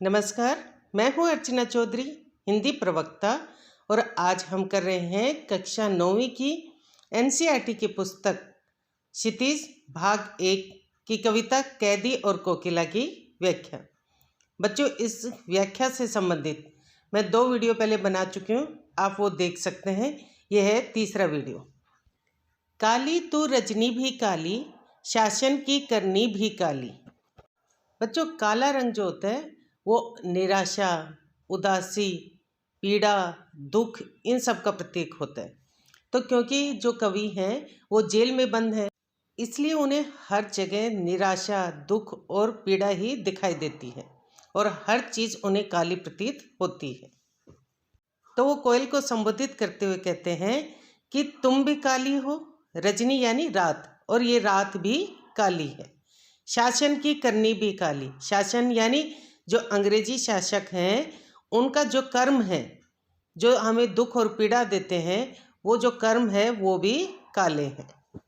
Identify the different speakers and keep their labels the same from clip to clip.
Speaker 1: नमस्कार, मैं हूँ अर्चना चौधरी, हिंदी प्रवक्ता। और आज हम कर रहे हैं कक्षा 9वीं की एनसीईआरटी की पुस्तक क्षितिज भाग 1 की कविता कैदी और कोकिला की व्याख्या। बच्चों, इस व्याख्या से संबंधित मैं 2 वीडियो पहले बना चुकी हूँ, आप वो देख सकते हैं। यह है तीसरा वीडियो। काली तू रजनी भी काली, शासन की करनी भी काली। बच्चों, काला रंग जो होता है वो निराशा, उदासी, पीड़ा, दुख, इन सब का प्रतीक होता है। तो क्योंकि जो कवि हैं वो जेल में बंद हैं, इसलिए उन्हें हर जगह निराशा, दुख और पीड़ा ही दिखाई देती है और हर चीज़ उन्हें काली प्रतीत होती है। तो वो कोयल को संबोधित करते हुए कहते हैं कि तुम भी काली हो, रजनी यानी रात, और ये रात भी काली है। शासन की करनी भी काली, शासन यानी जो अंग्रेजी शासक हैं उनका जो कर्म है, जो हमें दुख और पीड़ा देते हैं, वो जो कर्म है वो भी काले हैं।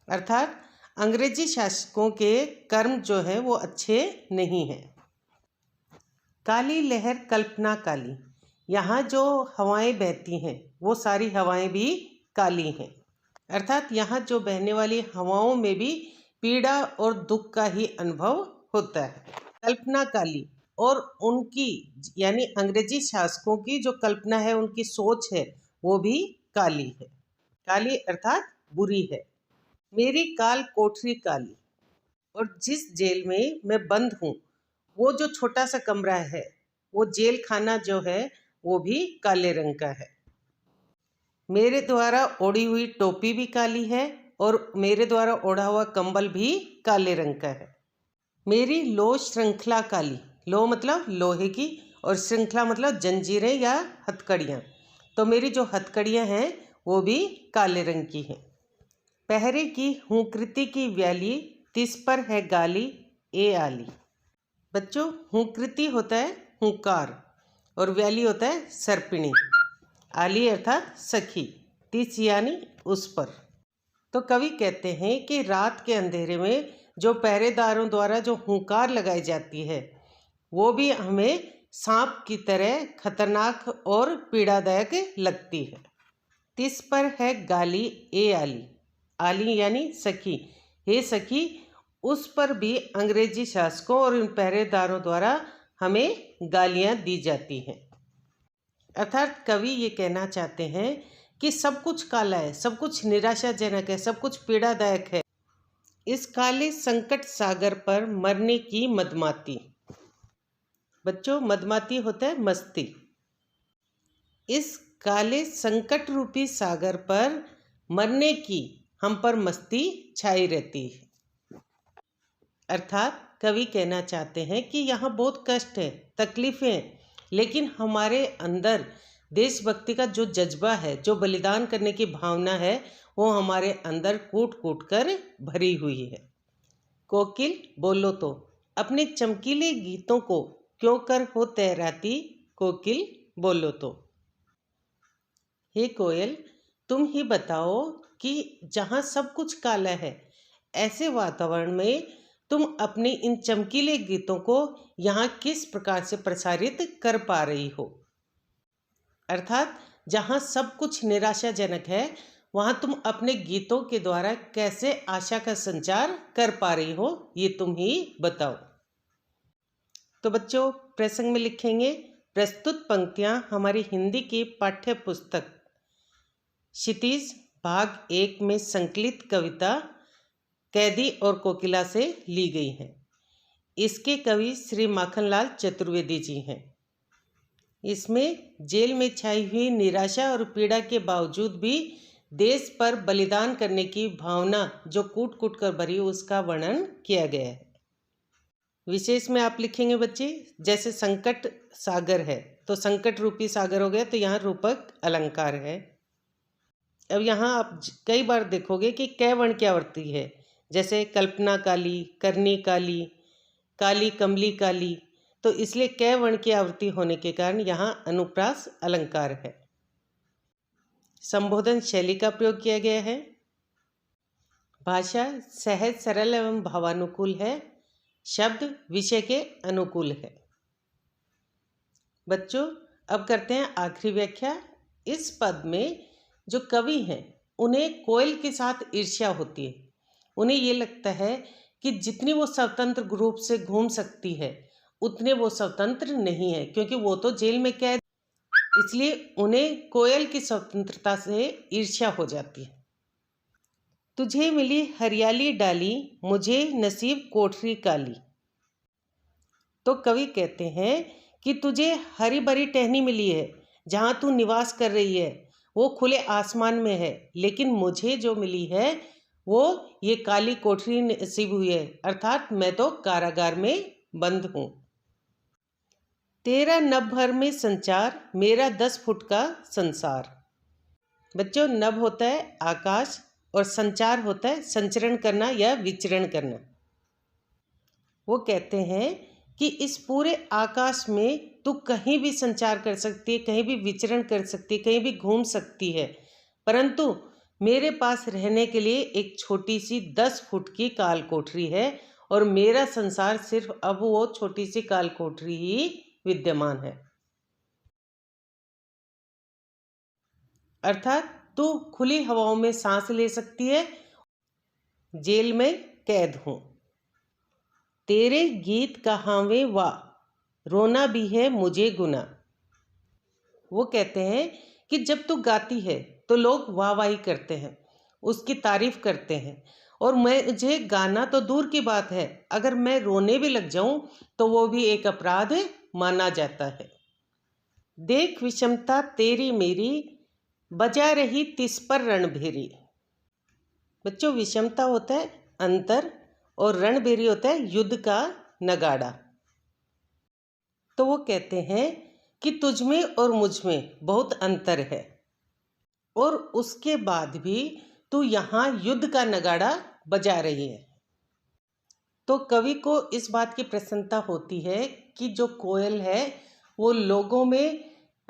Speaker 1: अर्थात अंग्रेजी शासकों के कर्म जो है वो अच्छे नहीं हैं। काली लहर कल्पना काली, यहाँ जो हवाएं बहती हैं वो सारी हवाएं भी काली हैं। अर्थात यहाँ जो बहने वाली हवाओं में भी पीड़ा और दुख का ही अनुभव होता है। कल्पना काली, और उनकी यानी अंग्रेजी शासकों की जो कल्पना है, उनकी सोच है, वो भी काली है। काली अर्थात बुरी है। मेरी काल कोठरी काली, और जिस जेल में मैं बंद हूँ वो जो छोटा सा कमरा है, वो जेल खाना जो है वो भी काले रंग का है। मेरे द्वारा ओढ़ी हुई टोपी भी काली है और मेरे द्वारा ओढ़ा हुआ कंबल भी काले रंग का है। मेरी लो श्रृंखला काली, लो मतलब लोहे की और श्रृंखला मतलब जंजीरें या हथकड़ियाँ। तो मेरी जो हथकड़ियाँ हैं वो भी काले रंग की हैं। पहरे की हुंकृति की व्याली, तिस पर है गाली ए आली। बच्चों, हुंकृति होता है हुंकार और व्याली होता है सर्पिणी। आली अर्थात सखी, तिस यानी उस पर। तो कवि कहते हैं कि रात के अंधेरे में जो पहरेदारों द्वारा जो हुंकार लगाई जाती है वो भी हमें सांप की तरह खतरनाक और पीड़ादायक लगती है। तिस पर है गाली ए आली, आली यानी सखी, हे सखी, उस पर भी अंग्रेजी शासकों और इन पहरेदारों द्वारा हमें गालियां दी जाती हैं। अर्थात कवि ये कहना चाहते हैं कि सब कुछ काला है, सब कुछ निराशाजनक है, सब कुछ पीड़ादायक है। इस काले संकट सागर पर मरने की मदमाती। बच्चों, मदमाती होता है मस्ती। इस काले संकट रूपी सागर पर मरने की हम पर मस्ती छाई रहती है। अर्थात कवि कहना चाहते हैं कि यहाँ बहुत कष्ट है, तकलीफें हैं, लेकिन हमारे अंदर देशभक्ति का जो जज्बा है, जो बलिदान करने की भावना है, वो हमारे अंदर कूट कूट कर भरी हुई है। कोकिल बोलो तो, अपने चमकीले गीतों को क्यों कर हो तहराती, कोकिल बोलो तो। हे कोयल, तुम ही बताओ कि जहाँ सब कुछ काला है, ऐसे वातावरण में तुम अपने इन चमकीले गीतों को यहाँ किस प्रकार से प्रसारित कर पा रही हो। अर्थात जहाँ सब कुछ निराशाजनक है, वहाँ तुम अपने गीतों के द्वारा कैसे आशा का संचार कर पा रही हो, ये तुम ही बताओ। तो बच्चों, प्रसंग में लिखेंगे, प्रस्तुत पंक्तियाँ हमारी हिंदी की पाठ्य पुस्तक क्षितिज भाग 1 में संकलित कविता कैदी और कोकिला से ली गई हैं। इसके कवि श्री माखनलाल चतुर्वेदी जी हैं। इसमें जेल में छाई हुई निराशा और पीड़ा के बावजूद भी देश पर बलिदान करने की भावना जो कूट कूट कर भरी, उसका वर्णन किया गया है। विशेष में आप लिखेंगे बच्चे, जैसे संकट सागर है तो संकट रूपी सागर हो गया, तो यहाँ रूपक अलंकार है। अब यहाँ आप कई बार देखोगे कि कै वर्ण की आवृत्ति है, जैसे कल्पना काली, करनी काली, काली कमली काली। तो इसलिए कै वर्ण की आवृत्ति होने के कारण यहाँ अनुप्रास अलंकार है। संबोधन शैली का प्रयोग किया गया है। भाषा सहज, सरल एवं भावानुकूल है। शब्द विषय के अनुकूल है। बच्चों अब करते हैं आखिरी व्याख्या। इस पद में जो कवि हैं उन्हें कोयल के साथ ईर्ष्या होती है। उन्हें ये लगता है कि जितनी वो स्वतंत्र रूप से घूम सकती है उतने वो स्वतंत्र नहीं है, क्योंकि वो तो जेल में कैद, इसलिए उन्हें कोयल की स्वतंत्रता से ईर्ष्या हो जाती है। तुझे मिली हरियाली डाली, मुझे नसीब कोठरी काली। तो कवि कहते हैं कि तुझे हरी भरी टहनी मिली है, जहाँ तू निवास कर रही है वो खुले आसमान में है, लेकिन मुझे जो मिली है वो ये काली कोठरी नसीब हुई है, अर्थात मैं तो कारागार में बंद हूँ। तेरा नभ भर में संचार, मेरा 10 फुट का संसार। बच्चों नभ होता है आकाश और संचार होता है संचरण करना या विचरण करना। वो कहते हैं कि इस पूरे आकाश में तू कहीं भी संचार कर सकती है, कहीं भी विचरण कर सकती है, कहीं भी घूम सकती है, परंतु मेरे पास रहने के लिए एक छोटी सी 10 फुट की काल कोठरी है और मेरा संसार सिर्फ अब वो छोटी सी काल कोठरी ही विद्यमान है। अर्थात तू खुली हवाओं में सांस ले सकती है, जेल में कैद हूं। तेरे गीत कहावे वाह, रोना भी है मुझे गुना। वो कहते हैं कि जब तू गाती है तो लोग वाहवाही करते हैं, उसकी तारीफ करते हैं, और मुझे गाना तो दूर की बात है, अगर मैं रोने भी लग जाऊं तो वो भी एक अपराध माना जाता है। देख विषमता तेरी मेरी, बजा रही तिस पर रणभेरी। बच्चों विषमता होता है अंतर और रणभेरी होता है युद्ध का नगाड़ा। तो वो कहते हैं कि तुझ में और मुझ में बहुत अंतर है और उसके बाद भी तू यहाँ युद्ध का नगाड़ा बजा रही है। तो कवि को इस बात की प्रसन्नता होती है कि जो कोयल है वो लोगों में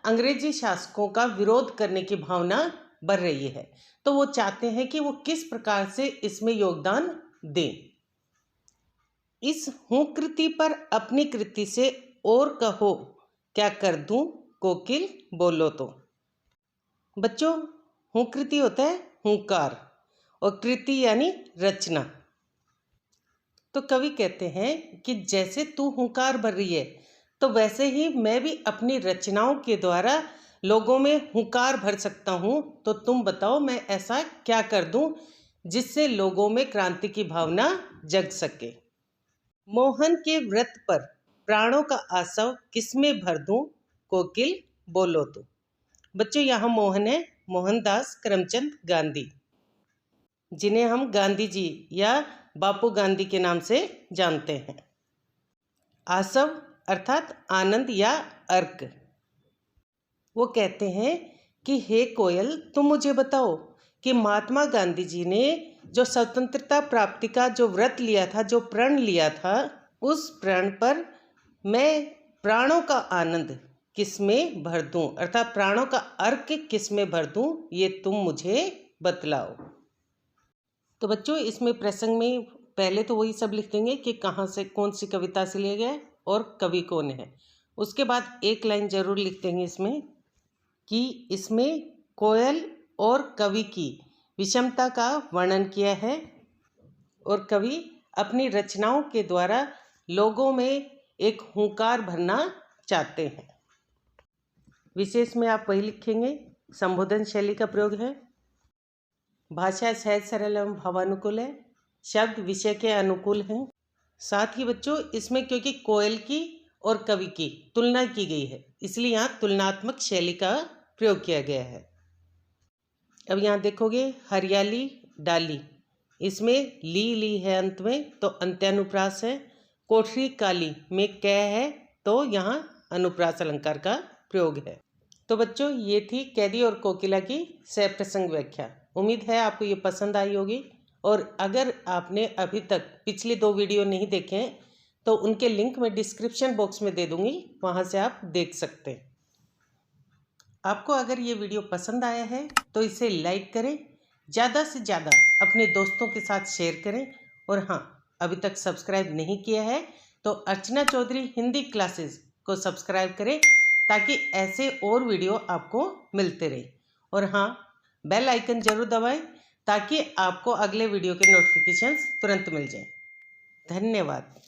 Speaker 1: अंग्रेजी शासकों का विरोध करने की भावना बढ़ रही है, तो वो चाहते हैं कि वो किस प्रकार से इसमें योगदान दें। इस हूँ कृति पर अपनी कृति से और कहो, क्या कर दूं कोकिल बोलो तो। बच्चों हूँ कृति होता है हुंकार और कृति यानी रचना। तो कवि कहते हैं कि जैसे तू हुंकार भर रही है तो वैसे ही मैं भी अपनी रचनाओं के द्वारा लोगों में हुंकार भर सकता हूँ, तो तुम बताओ मैं ऐसा क्या कर दूं जिससे लोगों में क्रांति की भावना जग सके। मोहन के व्रत पर प्राणों का आसव किसमें भर दूं कोकिल बोलो तो। बच्चों यहाँ मोहन है मोहनदास करमचंद गांधी, जिन्हें हम गांधी जी या बापू गांधी के नाम से जानते हैं। आसव अर्थात आनंद या अर्क। वो कहते हैं कि हे कोयल तुम मुझे बताओ कि महात्मा गांधी जी ने जो स्वतंत्रता प्राप्ति का जो व्रत लिया था, जो प्रण लिया था, उस प्रण पर मैं प्राणों का आनंद किसमें भर दूं, अर्थात प्राणों का अर्क किसमें भर दूं, ये तुम मुझे बतलाओ। तो बच्चों इसमें प्रसंग में पहले तो वही सब लिख देंगे कि कहाँ से कौन सी कविता से लिया गया है और कवि कौन है। उसके बाद एक लाइन जरूर लिख देंगे इसमें कि इसमें कोयल और कवि की विषमता का वर्णन किया है और कवि अपनी रचनाओं के द्वारा लोगों में एक हुंकार भरना चाहते हैं। विशेष में आप वही लिखेंगे, संबोधन शैली का प्रयोग है, भाषा सहज सरल एवं भावानुकूल है, शब्द विषय के अनुकूल हैं। साथ ही बच्चों इसमें क्योंकि कोयल की और कवि की तुलना की गई है इसलिए यहाँ तुलनात्मक शैली का प्रयोग किया गया है। अब यहाँ देखोगे हरियाली डाली, इसमें ली है अंत में तो अंत्यानुप्रास है। कोठरी काली में कै है तो यहाँ अनुप्रास अलंकार का प्रयोग है। तो बच्चों ये थी कैदी और कोकिला की सप्रसंग व्याख्या। उम्मीद है आपको ये पसंद आई होगी और अगर आपने अभी तक पिछले 2 वीडियो नहीं देखे हैं तो उनके लिंक मैं डिस्क्रिप्शन बॉक्स में दे दूंगी, वहाँ से आप देख सकते हैं। आपको अगर ये वीडियो पसंद आया है तो इसे लाइक करें, ज़्यादा से ज़्यादा अपने दोस्तों के साथ शेयर करें और हाँ अभी तक सब्सक्राइब नहीं किया है तो अर्चना चौधरी हिंदी क्लासेस को सब्सक्राइब करें ताकि ऐसे और वीडियो आपको मिलते रहे। और हाँ, बेल आइकन जरूर दबाएं ताकि आपको अगले वीडियो के नोटिफिकेशंस तुरंत मिल जाएं। धन्यवाद।